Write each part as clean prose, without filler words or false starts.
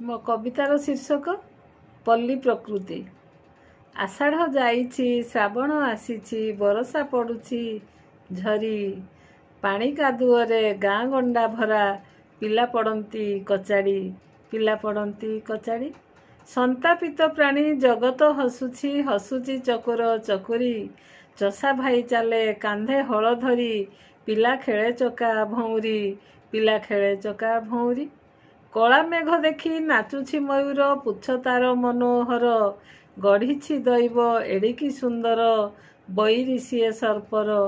ମୋ କବିତାର ଶୀର୍ଷକ ପଲ୍ଲୀ ପ୍ରକୃତି। ଆଷାଢ଼ ଯାଇଛି, ଶ୍ରାବଣ ଆସିଛି, ବରଷା ପଡ଼ୁଛି ଝରି। ପାଣି କାଦୁଅରେ ଗାଁ ଗଣ୍ଡା ଭରା, ପିଲା ପଡ଼ନ୍ତି କଚାଡ଼ି, ପିଲା ପଡ଼ନ୍ତି କଚାଡ଼ି। ସନ୍ତାପିତ ପ୍ରାଣୀ ଜଗତ ହସୁଛି, ହସୁଛି ଚକୋର ଚକୋରୀ। ଚଷା ଭାଇ ଚାଲେ କାନ୍ଧେ ହଳ ଧରି, ପିଲା ଖେଳେ ଚକା ଭଉଁରୀ, ପିଲା ଖେଳେ ଚକା ଭଉଁରୀ। କଳା ମେଘ ଦେଖି ନାଚୁଛି ମୟୂର, ପୁଚ୍ଛ ତାର ମନୋହର। ଗଢ଼ିଛି ଦୈବ ଏଡ଼ିକି ସୁନ୍ଦର, ବୈରୀ ସିଏ ସର୍ପର,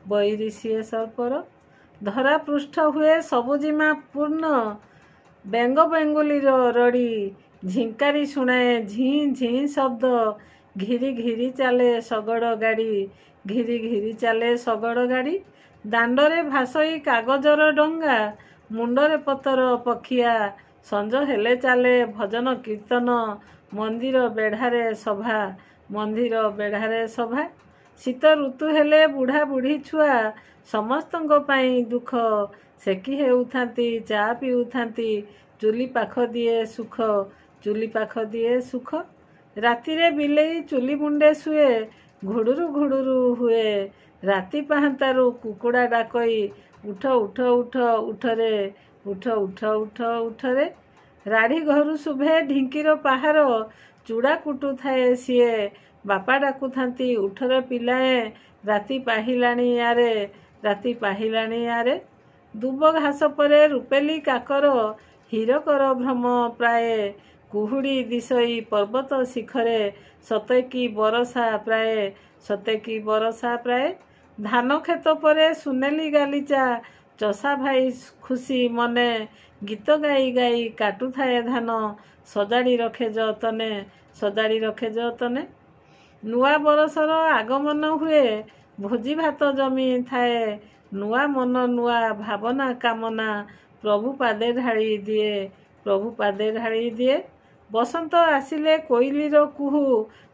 ବୈରୀ ସିଏ ସର୍ପର। ଧରା ପୃଷ୍ଠ ହୁଏ ସବୁଜିମା ପୂର୍ଣ୍ଣ, ବେଙ୍ଗ ବେଙ୍ଗୁଲିର ରଡ଼ି। ଝିଙ୍କାରି ଶୁଣାଏ ଝିଁ ଝିଁ ଶବ୍ଦ, ଘିରି ଘିରି ଚାଲେ ଶଗଡ଼ ଗାଡ଼ି, ଘିରି ଘିରି ଚାଲେ ଶଗଡ଼ ଗାଡ଼ି। ଦାଣ୍ଡରେ ଭାସଇ କାଗଜର ଡଙ୍ଗା, ମୁଣ୍ଡରେ ପତର ପଖିଆ। ସଞ୍ଜ ହେଲେ ଚାଲେ ଭଜନ କୀର୍ତ୍ତନ, ମନ୍ଦିର ବେଢ଼ାରେ ସଭା, ମନ୍ଦିର ବେଢ଼ାରେ ସଭା। ଶୀତ ଋତୁ ହେଲେ ବୁଢ଼ା ବୁଢ଼ୀ ଛୁଆ, ସମସ୍ତଙ୍କ ପାଇଁ ଦୁଃଖ। ସେକି ହେଉଥାନ୍ତି, ଚା ପିଉଥାନ୍ତି, ଚୁଲି ପାଖ ଦିଏ ସୁଖ, ଚୁଲି ପାଖ ଦିଏ ସୁଖ। ରାତିରେ ବିଲେଇ ଚୁଲି ମୁଣ୍ଡେ ଶୁଏ, ଘୁଡ଼ୁରୁ ଘୁଡ଼ୁରୁ ହୁଏ। ରାତି ପାହାନ୍ତାରୁ କୁକୁଡ଼ା ଡାକଇ, ଉଠ ଉଠ ଉଠ ଉଠରେ, ଉଠ ଉଠ ଉଠ ଉଠରେ। ରାଢ଼ି ଘରୁ ଶୁଭେ ଢିଙ୍କିର ପାହାର, ଚୁଡ଼ା କୁଟୁଥାଏ ସିଏ। ବାପା ଡାକୁଥାନ୍ତି ଉଠରେ ପିଲାଏ, ରାତି ପାହିଲାଣି ଆରେ, ରାତି ପାହିଲାଣି ଆରେ। ଦୁବ ଘାସ ପରେ ରୂପେଲି କାକର, ହୀରକର ଭ୍ରମ ପ୍ରାଏ। କୁହୁଡ଼ି ଦିଶଇ ପର୍ବତ ଶିଖରେ, ସତେକି ବରଷା ପ୍ରାଏ, ସତେକି ବରଷା ପ୍ରାଏ। ଧାନ କ୍ଷେତ ପରେ ସୁନେଲି ଗାଲିଚା, ଚଷା ଭାଇ ଖୁସି ମନେ। ଗୀତ ଗାଇ ଗାଇ କାଟୁଥାଏ ଧାନ, ସଜାଡ଼ି ରଖେ ଯତନେ, ସଜାଡ଼ି ରଖେ ଯତନେ। ନୂଆ ବରଷର ଆଗମନ ହୁଏ, ଭୋଜି ଭାତ ଜମି ଥାଏ। ନୂଆ ମନ ନୂଆ ଭାବନା କାମନା, ପ୍ରଭୁ ପାଦେ ଢାଳି ଦିଏ, ପ୍ରଭୁ ପାଦେ ଢାଳି ଦିଏ। ବସନ୍ତ ଆସିଲେ କୋଇଲିର କୁହୁ,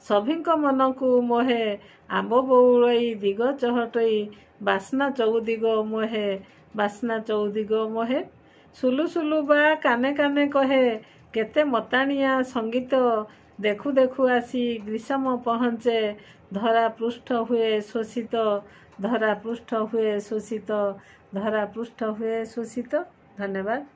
ସଭିଙ୍କ ମନକୁ ମୋହେ। ଆମ୍ବ ବଉଳଇ ଦିଗ ଚହଟଇ, ବାସ୍ନା ଚଉଦିଗ ମୋହେ, ବାସ୍ନା ଚଉଦିଗ ମୋହେ। ସୁଲୁ ସୁଲୁ ବା କାନେ କାନେ କହେ, କେତେ ମତାଣିଆ ସଙ୍ଗୀତ। ଦେଖୁ ଦେଖୁ ଆସି ଗ୍ରୀଷମ ପହଞ୍ଚେ, ଧରା ପୃଷ୍ଠ ହୁଏ ଶୋଷିତ, ଧରା ପୃଷ୍ଠ ହୁଏ ଶୋଷିତ, ଧରା ପୃଷ୍ଠ ହୁଏ ଶୋଷିତ। ଧନ୍ୟବାଦ।